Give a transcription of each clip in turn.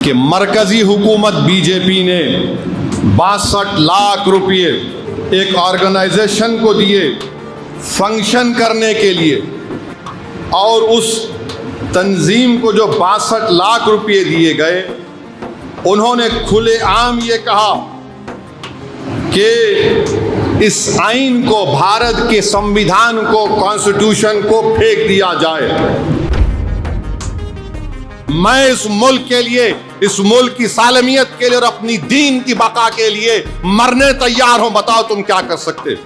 कि मरकजी हुकूमत बीजेपी ने 62 लाख रुपये एक ऑर्गेनाइजेशन को दिए फंक्शन करने के लिए, और उस तंजीम को जो 62 लाख रुपये दिए गए, उन्होंने खुलेआम ये कहा कि इस आइन को, भारत के संविधान को, कॉन्स्टिट्यूशन को फेंक दिया जाए। मैं इस मुल्क के लिए, इस मुल्क की सालमियत के लिए और अपनी दीन की बका के लिए मरने तैयार हूं। बताओ तुम क्या कर सकते।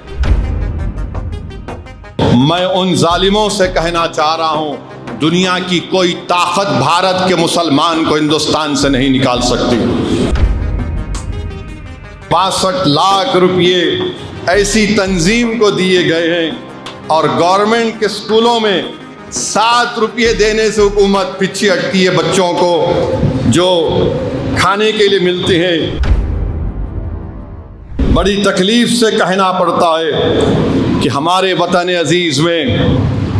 मैं उन जालिमों से कहना चाह रहा हूं, दुनिया की कोई ताकत भारत के मुसलमान को हिंदुस्तान से नहीं निकाल सकती। 62 लाख रुपये ऐसी तंजीम को दिए गए हैं, और गवर्नमेंट के स्कूलों में 7 रुपये देने से हुकूमत पीछे हटती है बच्चों को जो खाने के लिए मिलते हैं। बड़ी तकलीफ से कहना पड़ता है कि हमारे वतन अजीज में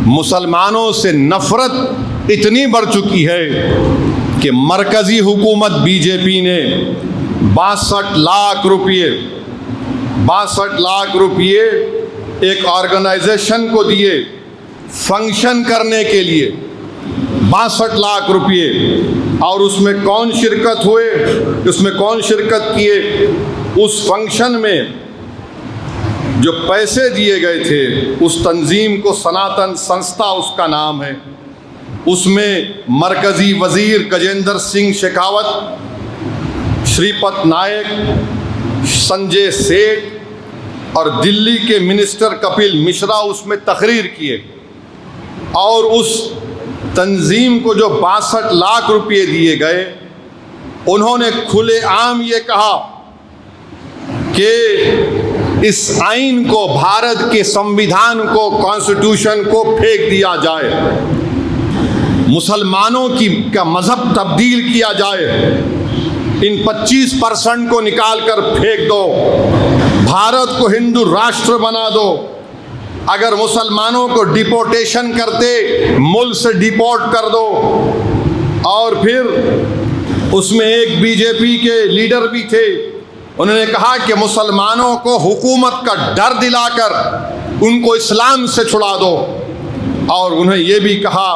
मुसलमानों से नफरत इतनी बढ़ चुकी है कि मरकजी हुकूमत बीजेपी ने 62 लाख रुपये एक ऑर्गेनाइजेशन को दिए फंक्शन करने के लिए। 62 लाख रुपये, और उसमें कौन शिरकत हुए, उसमें कौन शिरकत किए? उस फंक्शन में जो पैसे दिए गए थे, उस तंजीम को सनातन संस्था उसका नाम है, उसमें मरकजी वजीर गजेंद्र सिंह शेखावत, श्रीपद नायक, संजय सेठ और दिल्ली के मिनिस्टर कपिल मिश्रा उसमें तकरीर किए। और उस तंजीम को जो 62 लाख रुपये दिए गए, उन्होंने खुलेआम ये कहा कि इस आइन को, भारत के संविधान को, कॉन्स्टिट्यूशन को फेंक दिया जाए, मुसलमानों का मजहब तब्दील किया जाए, इन 25% को निकाल कर फेंक दो, भारत को हिंदू राष्ट्र बना दो। अगर मुसलमानों को डिपोर्टेशन करते, मुल्क से डिपोर्ट कर दो। और फिर उसमें एक बीजेपी के लीडर भी थे, उन्होंने कहा कि मुसलमानों को हुकूमत का डर दिलाकर उनको इस्लाम से छुड़ा दो। और उन्हें यह भी कहा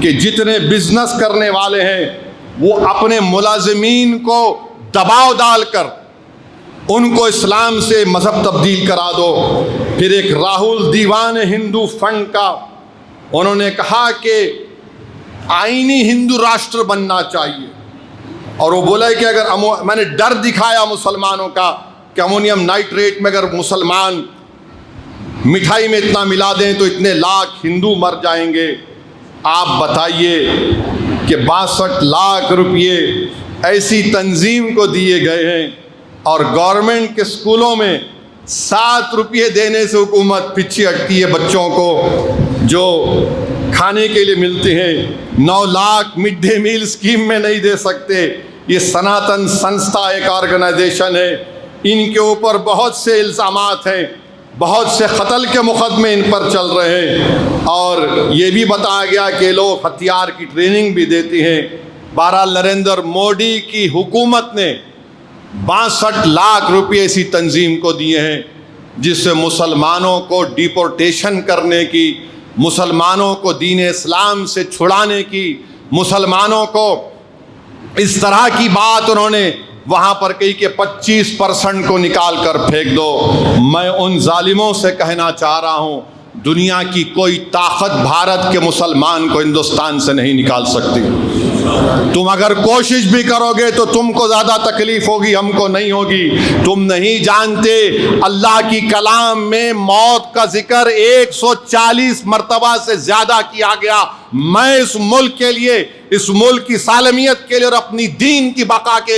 कि जितने बिजनेस करने वाले हैं वो अपने मुलाजिमीन को दबाव डालकर उनको इस्लाम से मजहब तब्दील करा दो। फिर एक राहुल दीवान हिंदू फंड का, उन्होंने कहा कि आईनी हिंदू राष्ट्र बनना चाहिए। और वो बोला कि अगर मैंने डर दिखाया मुसलमानों का कि अमोनियम नाइट्रेट में अगर मुसलमान मिठाई में इतना मिला दें तो इतने लाख हिंदू मर जाएंगे। आप बताइए कि 62 लाख रुपये ऐसी तंजीम को दिए गए हैं, और गवर्नमेंट के स्कूलों में 7 रुपये देने से हुकूमत पीछे हटती है बच्चों को जो खाने के लिए मिलते हैं। 9 lakh mid day meal scheme में नहीं दे सकते। ये सनातन संस्था एक ऑर्गेनाइजेशन है, इनके ऊपर बहुत से इल्ज़ामात हैं, बहुत से कत्ल के मुकदमे इन पर चल रहे हैं, और ये भी बताया गया कि लोग हथियार की ट्रेनिंग भी देते हैं। बहरहाल नरेंद्र मोदी की हुकूमत ने 62 लाख रुपये ऐसी तंजीम को दिए हैं जिससे मुसलमानों को डिपोर्टेशन करने की, मुसलमानों को दीन इस्लाम से छुड़ाने की, मुसलमानों को इस तरह की बात उन्होंने वहाँ पर कही कि 25% को निकाल कर फेंक दो। मैं उन जालिमों से कहना चाह रहा हूँ, दुनिया की कोई ताकत भारत के मुसलमान को हिंदुस्तान से नहीं निकाल सकती। तुम अगर कोशिश भी करोगे तो तुमको ज़्यादा तकलीफ होगी, हमको नहीं होगी। तुम नहीं जानते अल्लाह की कलाम में मौत का जिक्र 140 मरतबा से ज़्यादा किया गया। मैं इस मुल्क के लिए, इस मुल्क की सालमियत के लिए और अपनी दीन की बका के